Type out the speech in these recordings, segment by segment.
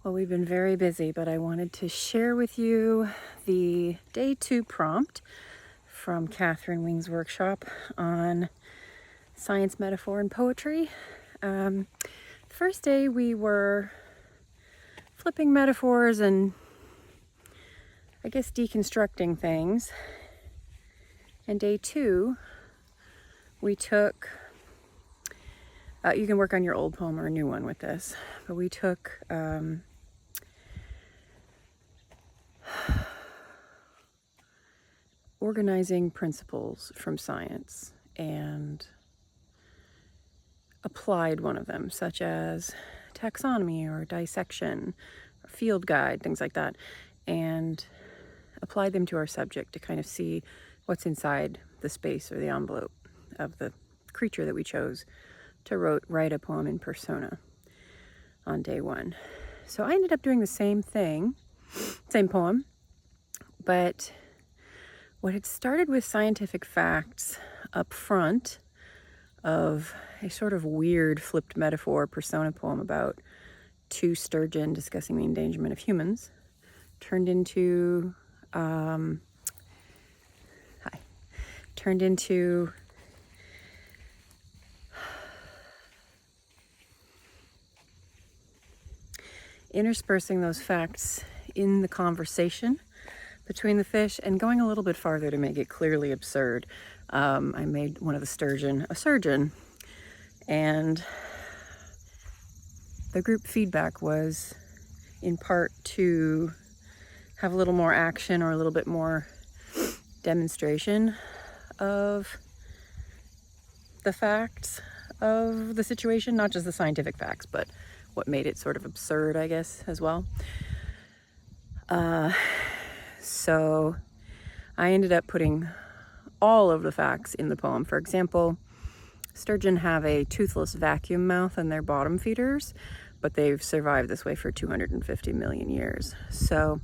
Well, we've been very busy, but I wanted to share with you the day 2 prompt from Catherine Wing's workshop on science, metaphor, and poetry. The first day we were flipping metaphors and I guess deconstructing things. And day 2, we took, you can work on your old poem or a new one with this, but we took organizing principles from science and applied one of them, such as taxonomy or dissection, or field guide, things like that, and applied them to our subject to kind of see what's inside the space or the envelope of the creature that we chose to write a poem in persona on day 1. So I ended up doing the same thing, same poem, but what had started with scientific facts up front of a sort of weird flipped metaphor persona poem about 2 sturgeon discussing the endangerment of humans turned into interspersing those facts in the conversation between the fish and going a little bit farther to make it clearly absurd. I made one of the sturgeon a surgeon, and the group feedback was in part to have a little more action or a little bit more demonstration of the facts of the situation, not just the scientific facts, but what made it sort of absurd, I guess, as well. So I ended up putting all of the facts in the poem. For example, sturgeon have a toothless vacuum mouth in their bottom feeders, but they've survived this way for 250 million years. So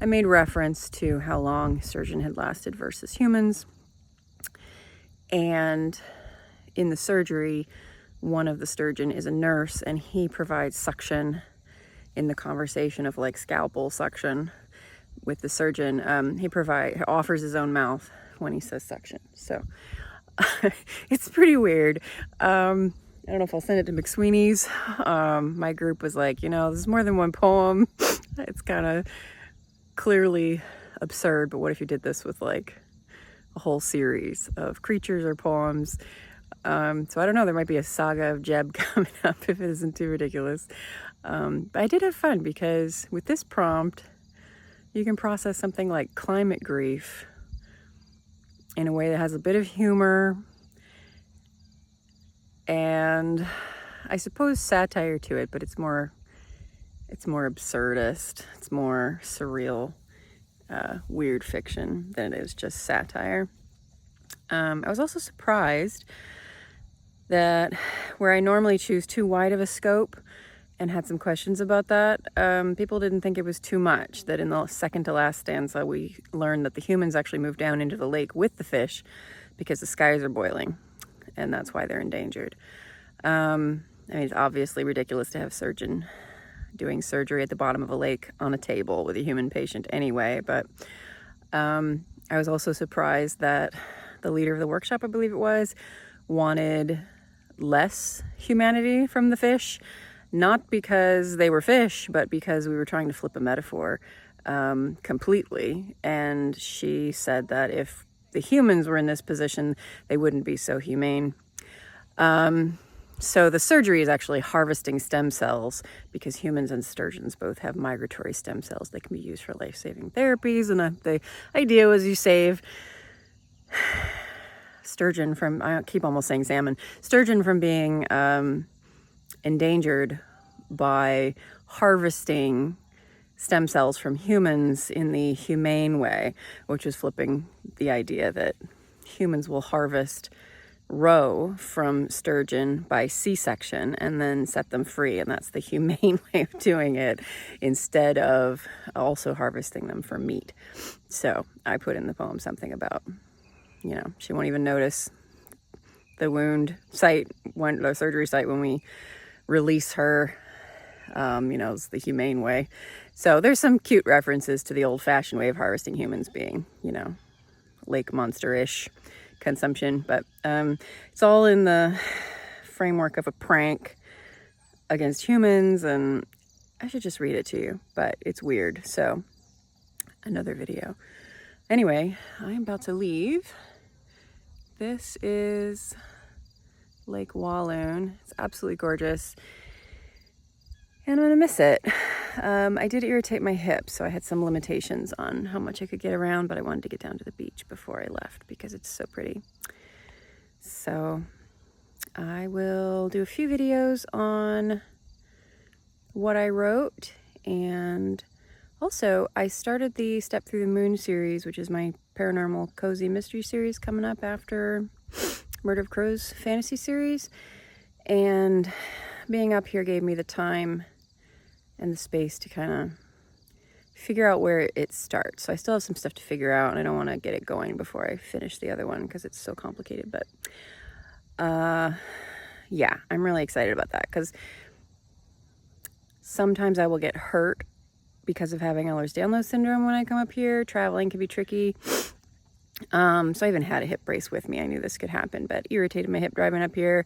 I made reference to how long sturgeon had lasted versus humans. And in the surgery, one of the sturgeon is a nurse, and he provides suction in the conversation of like scalpel suction with the surgeon. He offers his own mouth when he says suction. So it's pretty weird. I don't know if I'll send it to McSweeney's. My group was like, this is more than one poem. It's kind of clearly absurd, but what if you did this with like a whole series of creatures or poems? So I don't know, there might be a saga of Jeb coming up if it isn't too ridiculous. But I did have fun because with this prompt, you can process something like climate grief in a way that has a bit of humor and I suppose satire to it, but it's more absurdist. It's more surreal, weird fiction than it is just satire. I was also surprised that where I normally choose too wide of a scope and had some questions about that, people didn't think it was too much, that in the second to last stanza we learned that the humans actually moved down into the lake with the fish because the skies are boiling and that's why they're endangered. It's obviously ridiculous to have a surgeon doing surgery at the bottom of a lake on a table with a human patient anyway, but I was also surprised that the leader of the workshop, I believe it was, wanted less humanity from the fish, not because they were fish, but because we were trying to flip a metaphor completely. And she said that if the humans were in this position, they wouldn't be so humane. So the surgery is actually harvesting stem cells because humans and sturgeons both have migratory stem cells that can be used for life-saving therapies. And the idea was you save sturgeon from, I keep almost saying salmon, sturgeon from being endangered by harvesting stem cells from humans in the humane way, which is flipping the idea that humans will harvest roe from sturgeon by C-section and then set them free, and that's the humane way of doing it instead of also harvesting them for meat. So I put in the poem something about, she won't even notice the wound site, the surgery site, when we release her You know, it's the humane way. So there's some cute references to the old-fashioned way of harvesting humans being, you know, lake monster-ish consumption. But it's all in the framework of a prank against humans, and I should just read it to you, but it's weird, so another video. Anyway, I'm about to leave. This is Lake Walloon. It's absolutely gorgeous, and I'm gonna miss it. I did irritate my hip, so I had some limitations on how much I could get around, but I wanted to get down to the beach before I left because it's so pretty. So I will do a few videos on what I wrote, and also I started the Step Through the Moon series, which is my paranormal cozy mystery series coming up after Murder of Crows fantasy series, and being up here gave me the time and the space to kind of figure out where it starts. So I still have some stuff to figure out, and I don't want to get it going before I finish the other one because it's so complicated. But yeah, I'm really excited about that because sometimes I will get hurt because of having Ehlers-Danlos syndrome when I come up here. Traveling can be tricky. So I even had a hip brace with me. I knew this could happen, but irritated my hip driving up here.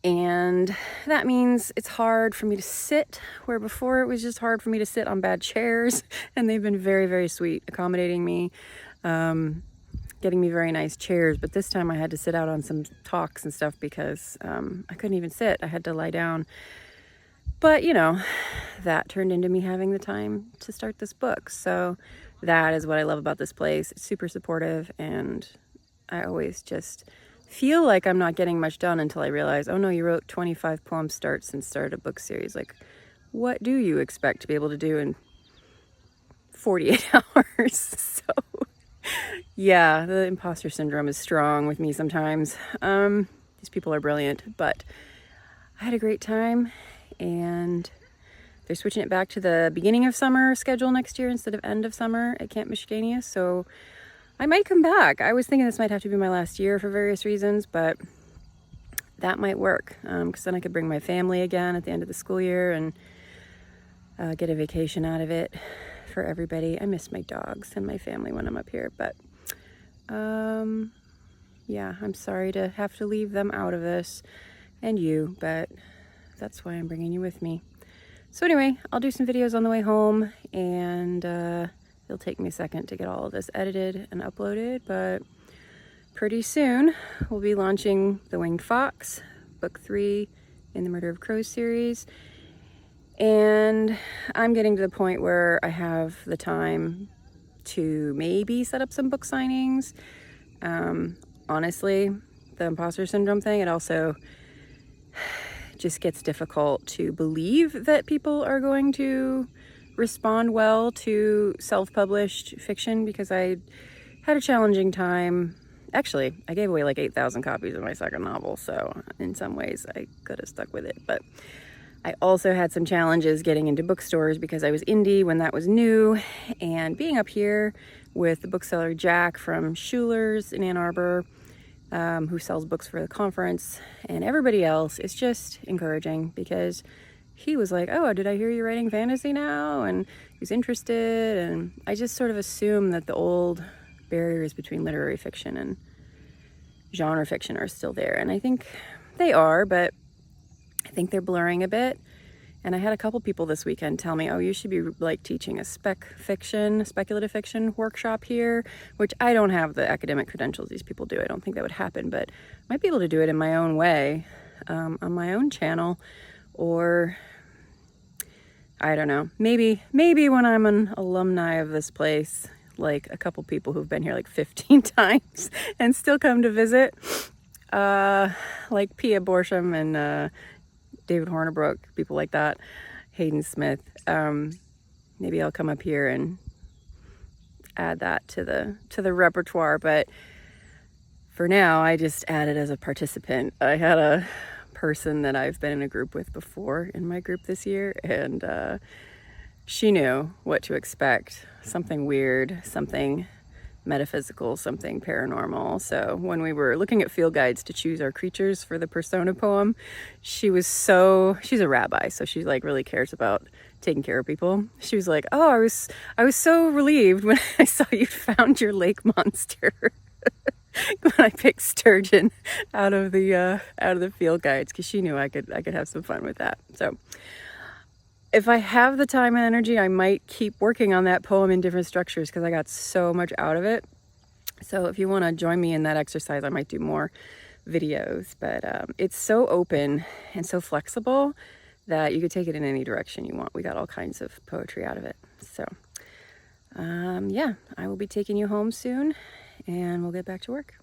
And that means it's hard for me to sit, where before it was just hard for me to sit on bad chairs. And they've been very, very sweet, accommodating me, getting me very nice chairs. But this time I had to sit out on some talks and stuff because I couldn't even sit. I had to lie down. But, you know, that turned into me having the time to start this book. So that is what I love about this place. It's super supportive, and I always just feel like I'm not getting much done until I realize, oh no, you wrote 25 poem starts and started a book series. Like, what do you expect to be able to do in 48 hours? So yeah, the imposter syndrome is strong with me sometimes. These people are brilliant, but I had a great time, and they're switching it back to the beginning of summer schedule next year instead of end of summer at Camp Michiganius. So I might come back. I was thinking this might have to be my last year for various reasons, but that might work because then I could bring my family again at the end of the school year and get a vacation out of it for everybody. I miss my dogs and my family when I'm up here, but yeah, I'm sorry to have to leave them out of this and you, but that's why I'm bringing you with me. So anyway, I'll do some videos on the way home, and it'll take me a second to get all of this edited and uploaded, but pretty soon we'll be launching The Winged Fox, book 3 in the Murder of Crows series. And I'm getting to the point where I have the time to maybe set up some book signings. Honestly, the imposter syndrome thing, it also just gets difficult to believe that people are going to respond well to self-published fiction, because I had a challenging time. Actually, I gave away like 8,000 copies of my second novel, so in some ways I could have stuck with it. But I also had some challenges getting into bookstores because I was indie when that was new, and being up here with the bookseller Jack from Schuler's in Ann Arbor, who sells books for the conference, and everybody else, is just encouraging, because he was like, oh, did I hear you writing fantasy now? And he's interested, and I just sort of assume that the old barriers between literary fiction and genre fiction are still there, and I think they are, but I think they're blurring a bit. And I had a couple people this weekend tell me, oh, you should be like teaching a speculative fiction workshop here, which I don't have the academic credentials these people do. I don't think that would happen, but I might be able to do it in my own way, on my own channel, or I don't know, maybe when I'm an alumni of this place, like a couple people who've been here like 15 times and still come to visit, like Pia Borsham and David Hornibrook, people like that, Hayden Smith. Maybe I'll come up here and add that to the repertoire, but for now I just add it as a participant. I had a person that I've been in a group with before in my group this year, and she knew what to expect. Something weird, something metaphysical, something paranormal. So when we were looking at field guides to choose our creatures for the persona poem, she's a rabbi, so she like really cares about taking care of people. She was like, oh, I was so relieved when I saw you found your lake monster. When I picked sturgeon out of the field guides, because she knew I could have some fun with that. So if I have the time and energy, I might keep working on that poem in different structures, because I got so much out of it. So if you want to join me in that exercise, I might do more videos. But it's so open and so flexible that you could take it in any direction you want. We got all kinds of poetry out of it. So yeah, I will be taking you home soon, and we'll get back to work.